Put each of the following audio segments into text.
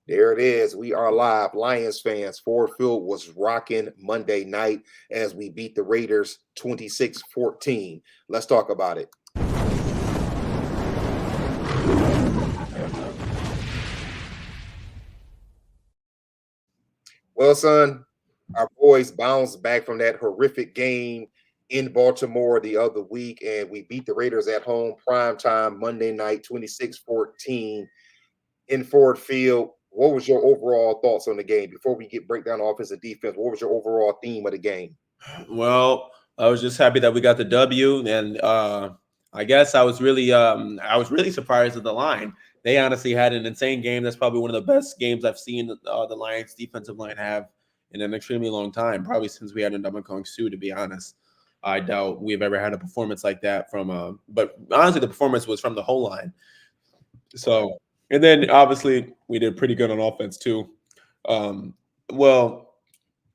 There it is. We are live. Lions fans, Ford Field was rocking Monday night as we beat the Raiders 26-14. Let's talk about it. Well, son, our boys bounced back from that horrific game in Baltimore the other week, and we beat the Raiders at home, prime time, Monday night, 26-14 in Ford Field. What was your overall thoughts on the game? Before we get break down offense and defense, what was your overall theme of the game? Well, I was just happy that we got the W, and I guess I was really surprised at the line. They honestly had an insane game. That's probably one of the best games I've seen the Lions defensive line have in an extremely long time, probably since we had Ndamukong Suh. To be honest, I doubt we've ever had a performance like that from. But honestly, the performance was from the whole line. Right. So, and then obviously we did pretty good on offense too. Um, well,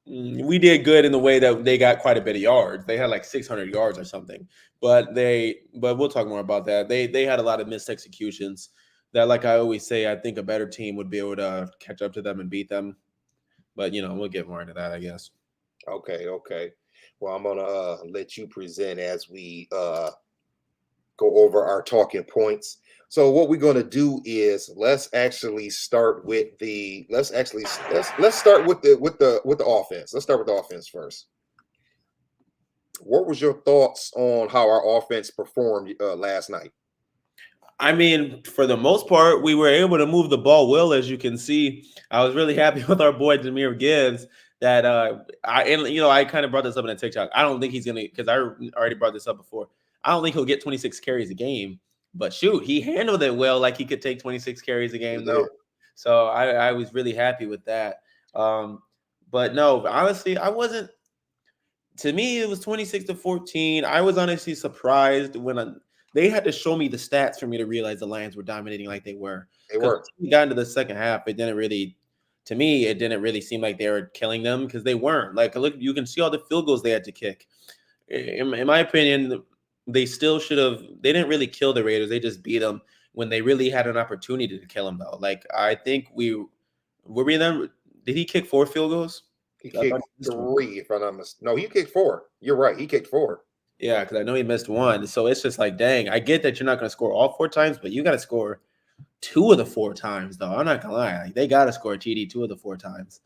we did good in the way that they got quite a bit of yards. They had like 600 yards or something. But we'll talk more about that. They had a lot of missed executions that, like I always say, I think a better team would be able to catch up to them and beat them. But we'll get more into that, I guess. Okay, okay. Well, I'm gonna let you present as we go over our talking points. So what we're gonna do is let's start with the offense. Let's start with the offense first. What was your thoughts on how our offense performed last night? I mean, for the most part, we were able to move the ball well, as you can see. I was really happy with our boy Jameer Gibbs. That I kind of brought this up in a TikTok. I don't think he's gonna because I already brought this up before. I don't think he'll get 26 carries a game, but shoot, he handled it well. Like he could take 26 carries a He game though. did. So I was really happy with that. Um, but no, honestly, I wasn't. To me, it was 26-14. I was honestly surprised when they had to show me the stats for me to realize the Lions were dominating like they were. They Because were. once we got into the second half, to me, it didn't really seem like they were killing them because they weren't. Like, look, you can see all the field goals they had to kick. In my opinion, they still should have. They didn't really kill the Raiders. They just beat them when they really had an opportunity to kill them, though. Like, I think were we them. Did he kick 4 field goals? He I thought kicked he missed one. three, if I'm not mistaken. No, he kicked four. You're right. He kicked four. Yeah, because I know he missed one. So it's just like, dang, I get that you're not going to score all 4 times, but you got to score 2 of the 4 times, though. I'm not going to lie. Like, they got to score a TD 2 of the 4 times.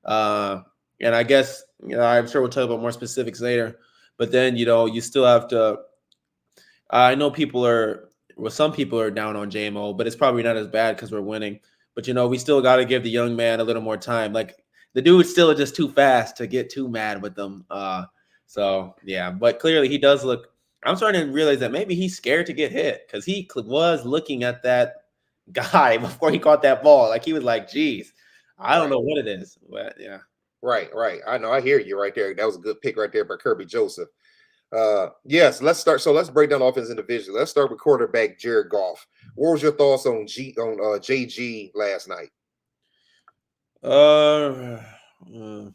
Uh, and I guess, I'm sure we'll talk about more specifics later. But then, you still have to. I know some people are down on JMO, but it's probably not as bad because we're winning. But, we still got to give the young man a little more time. Like, the dude's still just too fast to get too mad with them. So yeah, but clearly he does look. I'm starting to realize that maybe he's scared to get hit because he was looking at that guy before he caught that ball. Like he was like, "Geez, I don't Right. know what it is." But yeah. Right, right. I know. I hear you right there. That was a good pick right there by Kirby Joseph. Yes, let's start. So let's break down offense individually. Let's start with quarterback Jared Goff. What was your thoughts on JG last night? Uh, uh,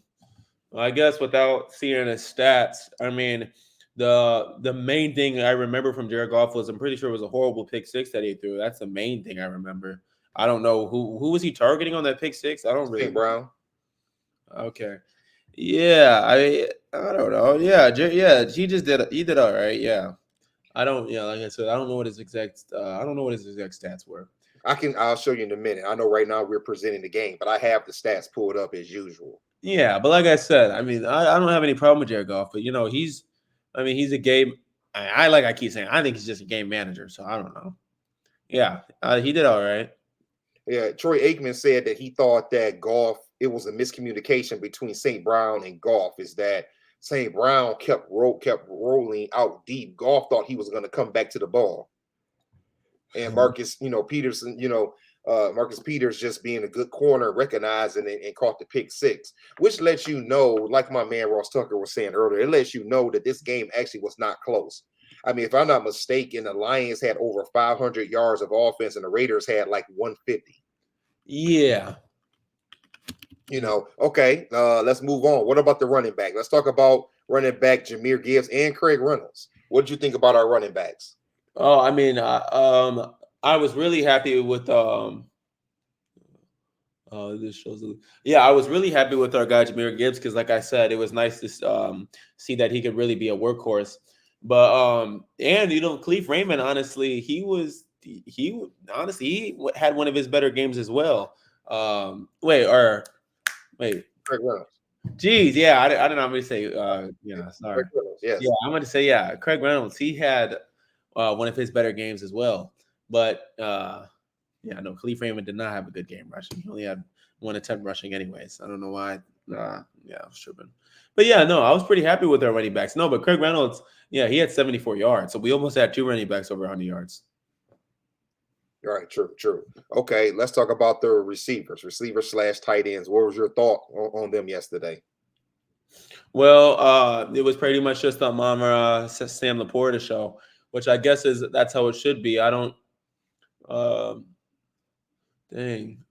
I guess without seeing his stats, I mean, the main thing I remember from Jared Goff was I'm pretty sure it was a horrible pick six that he threw. That's the main thing I remember. I don't know who was he targeting on that pick six. I don't really St. know. Brown. Okay. Yeah, I don't know. Yeah, yeah, he did all right. Yeah. Like I said, I don't know what his exact stats were. I'll show you in a minute. I know right now we're presenting the game, but I have the stats pulled up as usual. Yeah, but like I said, I mean, I don't have any problem with Jared Goff, but he's a game. I keep saying, I think he's just a game manager. So I don't know. Yeah, he did all right. Yeah, Troy Aikman said that he thought that Goff, it was a miscommunication between St. Brown and Goff, is that St. Brown kept rolling out deep. Goff thought he was going to come back to the ball. And Marcus, Peterson, Marcus Peters just being a good corner, recognizing and caught the pick six, which lets you know, like my man Ross Tucker was saying earlier, it lets you know that this game actually was not close. I mean, if I'm not mistaken, the Lions had over 500 yards of offense and the Raiders had like 150. Yeah. Okay, let's move on. What about the running back? Let's talk about running back Jameer Gibbs and Craig Reynolds. What did you think about our running backs? Oh, I was really happy with This shows. Yeah, I was really happy with our guy Jameer Gibbs because, like I said, it was nice to see that he could really be a workhorse. But and Cleve Raymond, honestly, had one of his better games as well. Wait, Craig Reynolds. geez, yeah, I don't know how to say. Yeah, sorry. Craig Reynolds, Yeah, yes. I'm going to say yeah. Craig Reynolds, he had one of his better games as well. But yeah, no, Khalif Raymond did not have a good game rushing. He only had one attempt rushing, anyways. I don't know why. Yeah, I was tripping. But yeah, no, I was pretty happy with our running backs. No, but Craig Reynolds, yeah, he had 74 yards. So we almost had two running backs over 100 yards. All right, true. Okay, let's talk about the receivers slash tight ends. What was your thought on them yesterday? Well, it was pretty much just a Mama Sam Laporta show, which I guess that's how it should be. I don't. Dang.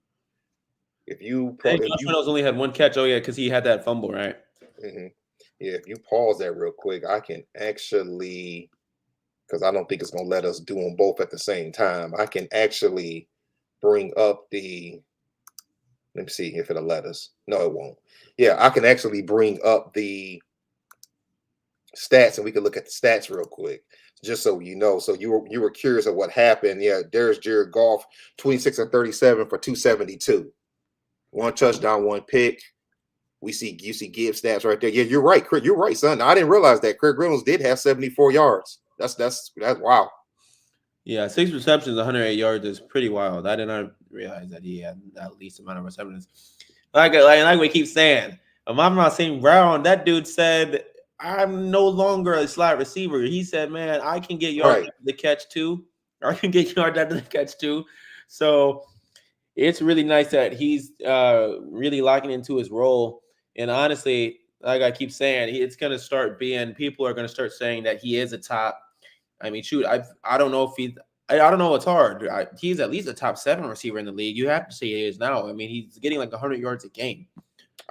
If you Hey, if Josh you Reynolds only had one catch. Oh yeah, because he had that fumble, right? mhm. Yeah, if you pause that real quick, I can actually, because I don't think it's gonna let us do them both at the same time. I can actually bring up the. Let me see if it'll let us. No, it won't. Yeah, I can actually bring up the stats and we can look at the stats real quick, just so you know. So you were curious of what happened. Yeah, there's Jared Goff, 26 and 37 for 272, one touchdown, one pick. You see Gibbs stats right there. Yeah, you're right, Craig. You're right, son. I didn't realize that Craig Reynolds did have 74 yards. That's wow. Yeah, 6 receptions, 108 yards is pretty wild. I did not realize that he had that least amount of receptions. Like we keep saying, Amon St. Brown, that dude said, I'm no longer a slot receiver. He said, man, I can get yards Right. after the catch too. I can get yards after the catch too. So it's really nice that he's really locking into his role. And honestly, like I keep saying, it's going to start being, people are going to start saying that he is a top. I mean, shoot, I don't know if I don't know what's hard. He's at least a top 7 receiver in the league. You have to say he is now. I mean, he's getting like 100 yards a game.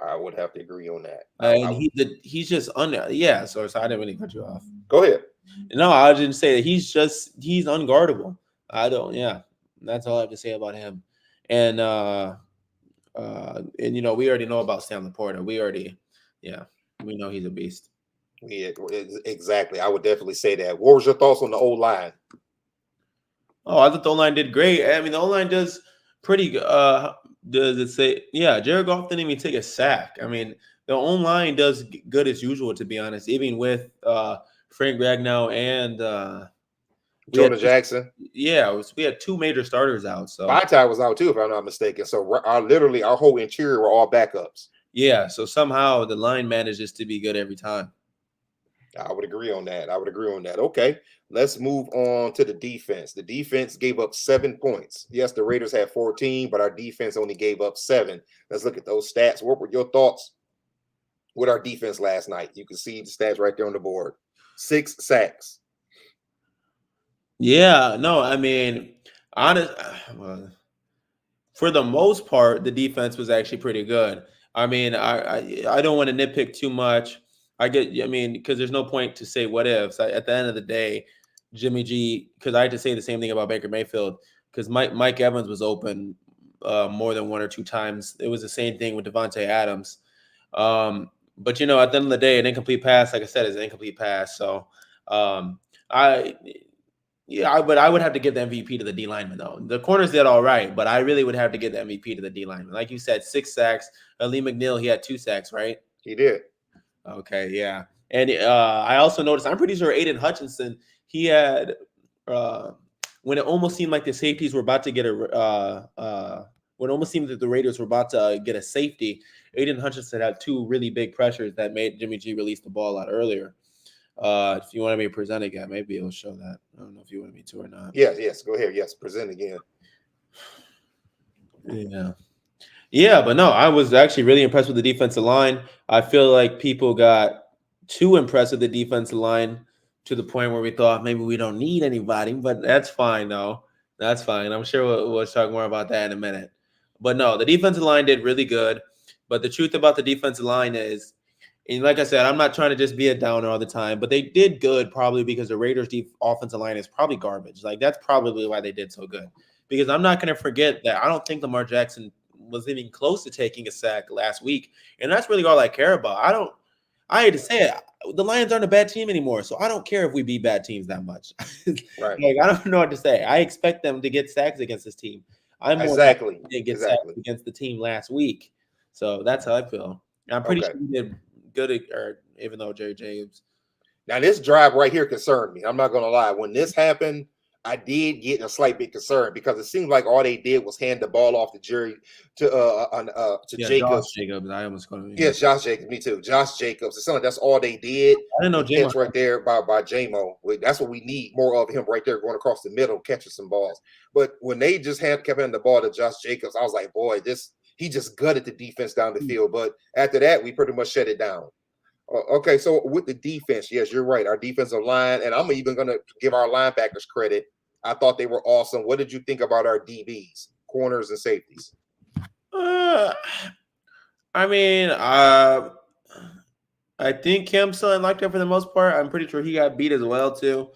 I would have to agree on that. And he's just under. Yeah, so I didn't really cut you off. Go ahead. No, I didn't say that. He's unguardable. I don't. Yeah, that's all I have to say about him. And we already know about Sam Laporta. We know he's a beast. Yeah, exactly. I would definitely say that. What was your thoughts on the old line? Oh, I thought the O-line did great. I mean, the O-line does pretty good. Does it say? Yeah, Jared Goff didn't even take a sack. I mean, the O-line does good as usual, to be honest, even with Frank Ragnow and Jonah Jackson. Yeah, we had 2 major starters out. So Vitae was out too, if I'm not mistaken. So our whole interior were all backups. yeah, so somehow the line manages to be good every time. I would agree on that. Okay, let's move on to the defense. The defense gave up 7 points. Yes, the Raiders had 14, but our defense only gave up 7. Let's look at those stats. What were your thoughts with our defense last night? You can see the stats right there on the board. 6 sacks. Yeah, no, I mean, honest. Well, for the most part, the defense was actually pretty good. I mean, I don't want to nitpick too much. I mean, because there's no point to say what ifs. At the end of the day, Jimmy G, because I had to say the same thing about Baker Mayfield, because Mike Evans was open more than 1 or 2 times. It was the same thing with Devontae Adams. But at the end of the day, an incomplete pass, like I said, is an incomplete pass. So I yeah, but I would have to give the MVP to the D lineman though. The corners did all right, but I really would have to give the MVP to the D lineman. Like you said, 6 sacks. Lee McNeil, he had 2 sacks, right? He did. Okay, yeah. And I also noticed, I'm pretty sure Aiden Hutchinson, he had when it almost seemed like the safeties were about to get when it almost seemed that the Raiders were about to get a safety, Aiden Hutchinson had 2 really big pressures that made Jimmy G release the ball a lot earlier. If you want me to present again, maybe it'll show that. I don't know if you want me to or not. Yes. Go ahead. Yes, present again. Yeah, but no, I was actually really impressed with the defensive line. I feel like people got too impressed with the defensive line to the point where we thought maybe we don't need anybody, but that's fine, though. That's fine. I'm sure we'll talk more about that in a minute. But no, the defensive line did really good. But the truth about the defensive line is, and like I said, I'm not trying to just be a downer all the time, but they did good probably because the Raiders' offensive line is probably garbage. Like, that's probably why they did so good. Because I'm not going to forget that I don't think Lamar Jackson was even close to taking a sack last week, and that's really all I care about. I hate to say it, the Lions aren't a bad team anymore, so I don't care if we beat bad teams that much. Right. Like I don't know what to say. I expect them to get sacks against this team. I'm more happy Exactly. they didn't get sacks Exactly. against the team last week, so that's how I feel. I'm pretty Okay. sure we did good, or even though Jerry Jacobs. Now this drive right here concerned me. I'm not gonna lie. When this happened, I did get a slight bit concerned because it seemed like all they did was hand the ball off to Jerry to Yeah, Josh Jacobs. Jacobs. I almost called him. Yeah. Yes, Josh Jacobs. Me too. Josh Jacobs. It sounded like that's all they did. I didn't know The J-Mo. catch right there by JMO. That's what we need more of him right there going across the middle, catching some balls. But when they just kept handing the ball to Josh Jacobs, I was like, boy, he just gutted the defense down the field. But after that, we pretty much shut it down. Okay, so with the defense, yes, you're right. Our defensive line, and I'm even going to give our linebackers credit. I thought they were awesome. What did you think about our DBs, corners, and safeties? Uh, I mean, I think Cam still liked it for the most part. I'm pretty sure he got beat as well too.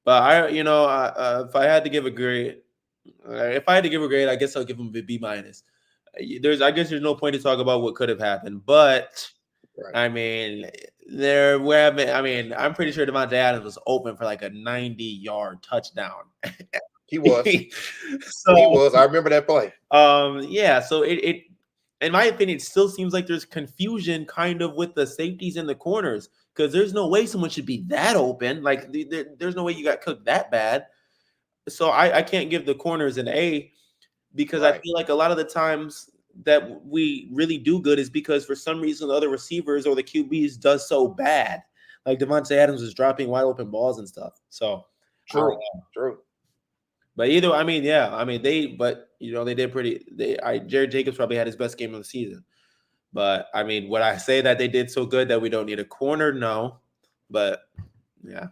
But if I had to give a grade, I guess I'll give him a B minus. I guess there's no point to talk about what could have happened, but Right. I mean, I'm pretty sure Devontae Adams was open for like a 90-yard touchdown. He was. So He was. I remember that play. yeah, so it in my opinion, it still seems like there's confusion kind of with the safeties and the corners because there's no way someone should be that open. Like there's no way you got cooked that bad. So I can't give the corners an A because I Right. feel like a lot of the times that we really do good is because for some reason the other receivers or the QBs does so bad. Like Devontae Adams was dropping wide open balls and stuff. So True. True. but either, I mean, yeah, I mean they did pretty. Jared Jacobs probably had his best game of the season. But I mean, would I say that they did so good that we don't need a corner? No, but yeah,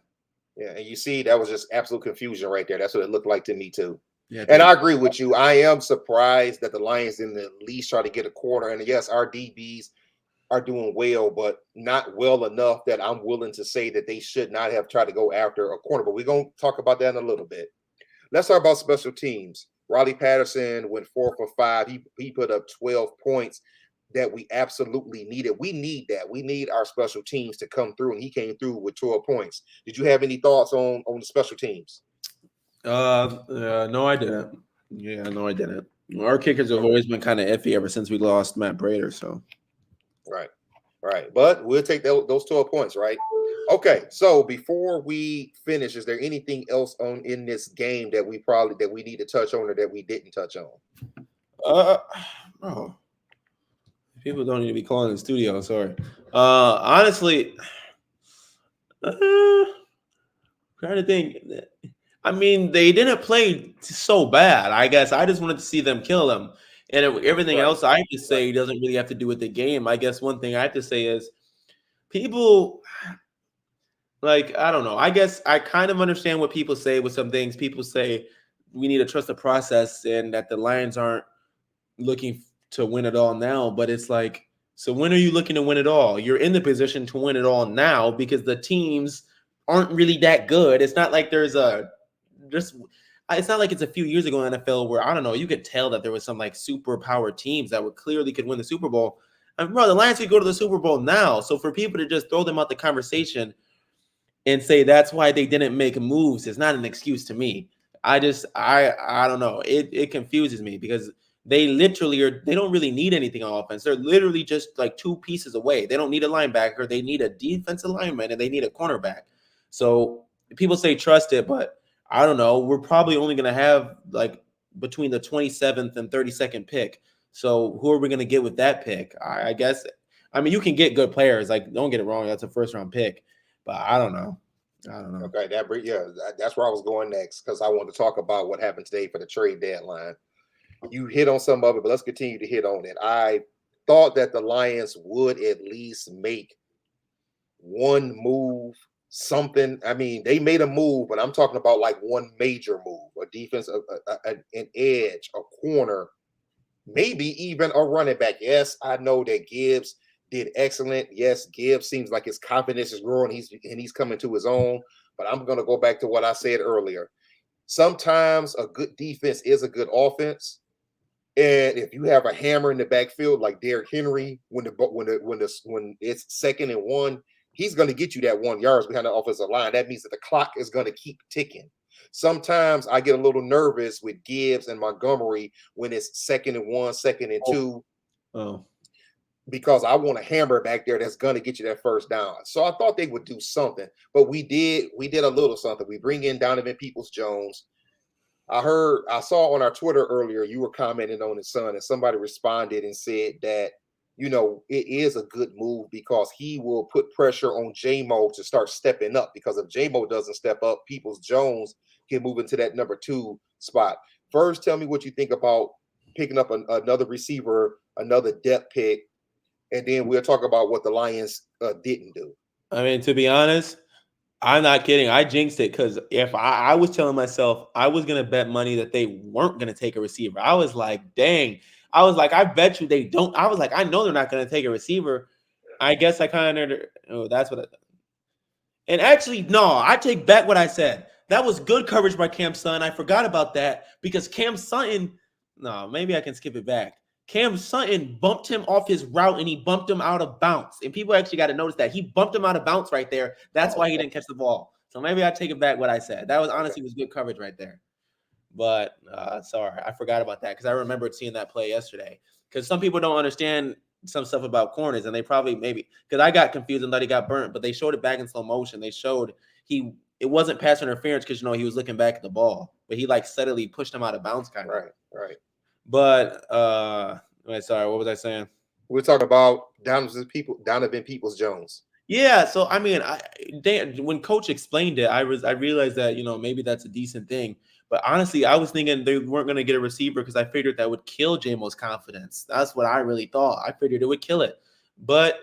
Yeah, and you see, that was just absolute confusion right there. That's what it looked like to me too. yeah, And I agree with you. I am surprised that the Lions didn't at least try to get a corner. And yes, our DBs are doing well, but not well enough that I'm willing to say that they should not have tried to go after a corner. But we're going to talk about that in a little bit. Let's talk about special teams. Riley Patterson went 4 for 5. He put up 12 points that we absolutely needed. We need that. We need our special teams to come through, and he came through with 12 points. Did you have any thoughts on the special teams? no, I didn't. Yeah, no, I didn't. Our kickers have always been kind of iffy ever since we lost Matt Prater. So Right, right. But we'll take those 12 points, right? Okay, so before we finish, is there anything else in this game that we need to touch on or that we didn't touch on? oh, people don't need to be calling the studio. Sorry. Honestly, trying to think. I mean, they didn't play so bad. I guess I just wanted to see them kill them, and everything Right, else I have to say right. doesn't really have to do with the game. I guess one thing I have to say is people like I don't know. I guess I kind of understand what people say with some things. People say we need to trust the process and that the Lions aren't looking to win it all now, but it's like, so when are you looking to win it all? You're in the position to win it all now because the teams aren't really that good. It's not like there's a just it's not like it's a few years ago in the NFL where I don't know, you could tell that there was some like super power teams that would clearly could win the Super Bowl. And bro, the Lions could go to the Super Bowl now. So for people to just throw them out the conversation and say that's why they didn't make moves is not an excuse to me. I don't know. It confuses me because they don't really need anything on offense. They're literally just like two pieces away. They don't need a linebacker, they need a defensive lineman, and they need a cornerback. So people say trust it, but I don't know. We're probably only gonna have like between the 27th and 32nd pick. So who are we gonna get with that pick? I guess I mean you can get good players, like don't get it wrong, that's a first round pick. But I don't know. I don't know. Okay, that's where I was going next because I want to talk about what happened today for the trade deadline. You hit on some of it, but let's continue to hit on it. I thought that the Lions would at least make one move, something. I mean, they made a move, but I'm talking about like one major move, a defense, an edge, a corner, maybe even a running back. Yes, I know that Gibbs did excellent. Yes, Gibbs seems like his confidence is growing. He's coming to his own. But I'm going to go back to what I said earlier. Sometimes a good defense is a good offense, And if you have a hammer in the backfield like Derrick Henry, when it's 2nd and 1, he's going to get you that 1 yards behind the offensive line. That means that the clock is going to keep ticking. Sometimes I get a little nervous with Gibbs and Montgomery when it's 2nd and 1, 2nd and 2, Oh, because I want a hammer back there that's going to get you that first down. So I thought they would do something, but we did a little something. We bring in Donovan Peoples-Jones. I saw on our Twitter earlier, you were commenting on his son, and somebody responded and said that, it is a good move because he will put pressure on J-Mo to start stepping up, because if J-Mo doesn't step up, Peoples-Jones can move into that number 2 spot. First, tell me what you think about picking up another receiver, another depth pick, and then we'll talk about what the Lions didn't do. I mean, to be honest, I'm not kidding. I jinxed it because if I was telling myself I was gonna bet money that they weren't gonna take a receiver, I was like, dang. I was like, I bet you they don't. I was like, I know they're not gonna take a receiver. I guess I kind of. Oh, that's what. And actually, no, I take back what I said. That was good coverage by Cam Sutton. I forgot about that because Cam Sutton. No, maybe I can skip it back. Cam Sutton bumped him off his route and he bumped him out of bounds. And people actually got to notice that he bumped him out of bounds right there. That's why he didn't catch the ball. So maybe I take it back what I said. That was honestly was good coverage right there. But sorry, I forgot about that because I remembered seeing that play yesterday. Because some people don't understand some stuff about corners, and they probably maybe because I got confused and thought he got burnt, but they showed it back in slow motion. They showed it wasn't pass interference because he was looking back at the ball, but he like steadily pushed him out of bounds, kind of. Right. But wait, sorry, what was I saying? We're talking about Donovan Peoples-Jones. Yeah, so I mean, when Coach explained it, I realized that maybe that's a decent thing. But honestly, I was thinking they weren't going to get a receiver because I figured that would kill J-Mo's confidence. That's what I really thought. I figured it would kill it. But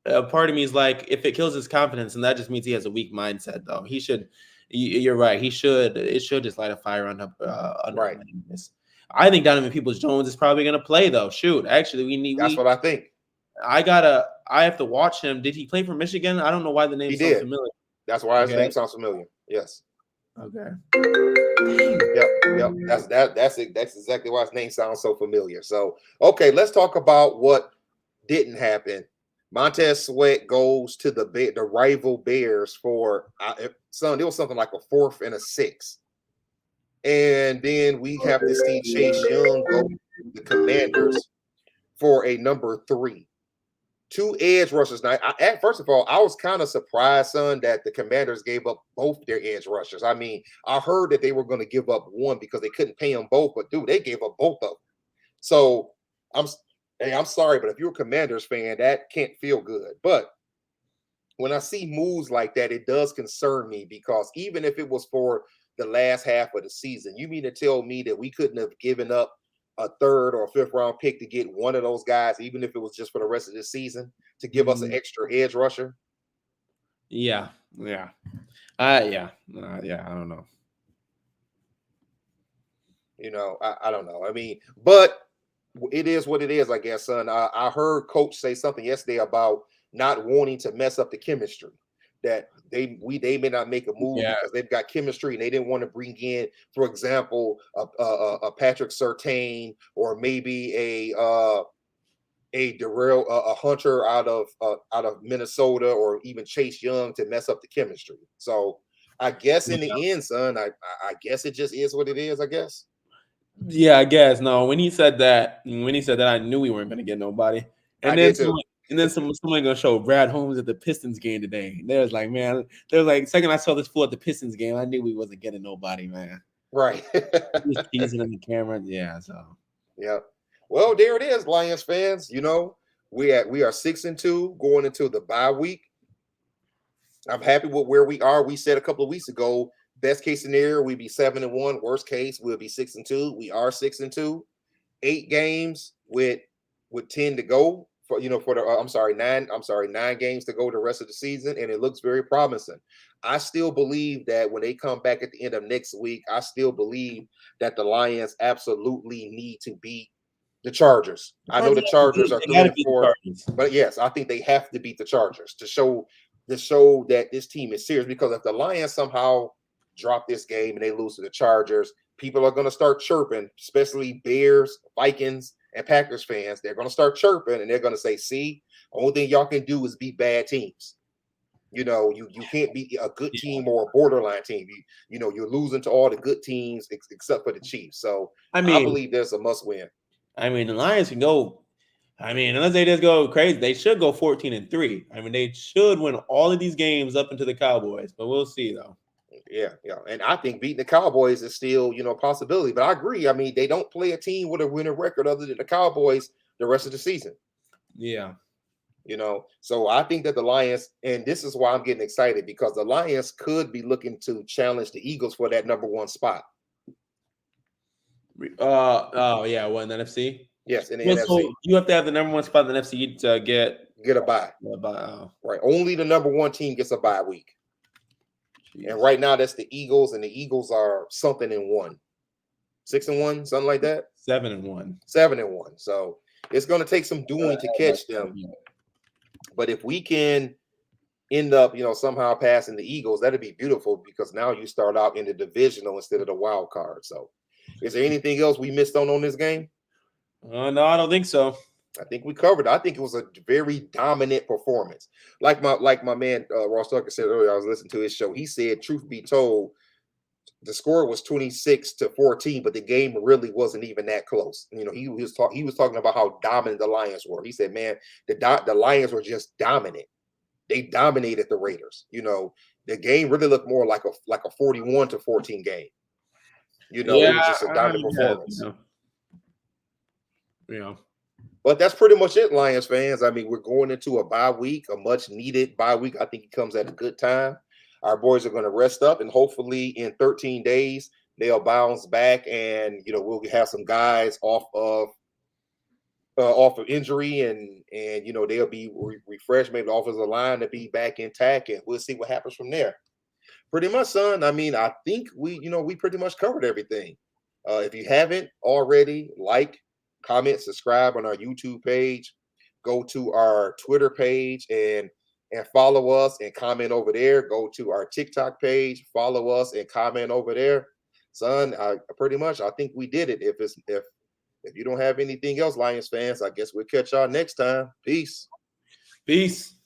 part of me is like, if it kills his confidence, and that just means he has a weak mindset, though. He should. You're right. He should. It should just light a fire under Right. this. I think Donovan Peoples-Jones is probably going to play, though. Shoot, actually, That's what I think. I have to watch him. Did he play for Michigan? I don't know why the name sounds familiar. That's why his name sounds familiar. Yes. Okay. Yep. That's exactly why his name sounds so familiar. So, okay, let's talk about what didn't happen. Montez Sweat goes to the rival Bears for it was something like a 4th and a 6th. And then we have to see Chase Young go to the Commanders for a number 3. 2 edge rushers. Now, first of all, I was kind of surprised, son, that the Commanders gave up both their edge rushers. I mean, I heard that they were going to give up one because they couldn't pay them both, but dude, they gave up both of them. So I'm sorry, but if you're a Commanders fan, that can't feel good. But when I see moves like that, it does concern me, because even if it was for the last half of the season, you mean to tell me that we couldn't have given up a 3rd or a 5th round pick to get one of those guys, even if it was just for the rest of the season, to give us an extra edge rusher? Yeah. I don't know. I don't know. I mean, but it is what it is, I guess, son. I heard Coach say something yesterday about not wanting to mess up the chemistry. That they may not make a move because they've got chemistry, and they didn't want to bring in, for example, a Patrick Surtain, or maybe a Darrell, a Hunter out of Minnesota, or even Chase Young to mess up the chemistry. So I guess in the end, son, I guess it just is what it is, I guess. Yeah, I guess. No, when he said that, I knew we weren't going to get nobody. And then someone gonna show Brad Holmes at the Pistons game today. There's like, man, second I saw this fool at the Pistons game, I knew we wasn't getting nobody, man. Right. He was teasing in the camera. Yeah, so. Yeah. Well, there it is, Lions fans. We are 6-2 going into the bye week. I'm happy with where we are. We said a couple of weeks ago, best case scenario, we'd be 7-1. Worst case, we'll be 6-2. We are 6-2. 8 games with 10 to go for the 9 games to go the rest of the season, and it looks very promising. I still believe that when they come back at the end of next week, I still believe that the Lions absolutely need to beat the Chargers. I know the Chargers are 3-4, but yes, I think they have to beat the Chargers to show that this team is serious. Because if the Lions somehow drop this game and they lose to the Chargers, people are going to start chirping, especially Bears, Vikings, and Packers fans. They're going to start chirping, and they're going to say, "See, only thing y'all can do is beat bad teams. You can't beat a good team or a borderline team. You're losing to all the good teams except for the Chiefs. So I I mean, believe there's a must win. the Lions can go. Unless they just go crazy, they should go 14-3. They should win all of these games up into the Cowboys, but we'll see though. Yeah. And I think beating the Cowboys is still, a possibility. But I agree. They don't play a team with a winning record other than the Cowboys the rest of the season. Yeah. So I think that the Lions, and this is why I'm getting excited, because the Lions could be looking to challenge the Eagles for that number one spot. In the NFC? Yes, in the NFC. So you have to have the number one spot in the NFC to get a bye. Right. Only the number one team gets a bye week. Jeez. And right now that's the Eagles, and the Eagles are something in 1. 6-1, something like that. 7-1. 7-1. So it's going to take some doing to catch them. But if we can end up, somehow passing the Eagles, that'd be beautiful, because now you start out in the divisional instead of the wild card. So is there anything else we missed on this game? No, I don't think so. I think we covered it. I think it was a very dominant performance. Like my man Ross Tucker said earlier, I was listening to his show. He said, truth be told, the score was 26-14, but the game really wasn't even that close. He was talking about how dominant the Lions were. He said, man, the Lions were just dominant. They dominated the Raiders. The game really looked more like a 41-14 game. It was just a dominant performance. Yeah. But that's pretty much it, Lions fans. We're going into a bye week, a much needed bye week. I think it comes at a good time. Our boys are going to rest up, and hopefully in 13 days they'll bounce back, and we'll have some guys off of injury, and they'll be refreshed. Maybe the offensive line to be back intact, and we'll see what happens from there. Pretty much, son. I think we pretty much covered everything. If you haven't already, like, comment, subscribe on our YouTube page, go to our Twitter page and follow us and comment over there. Go to our TikTok page, follow us and comment over there. Son, I think we did it. If you don't have anything else, Lions fans, I guess we'll catch y'all next time. Peace. Peace.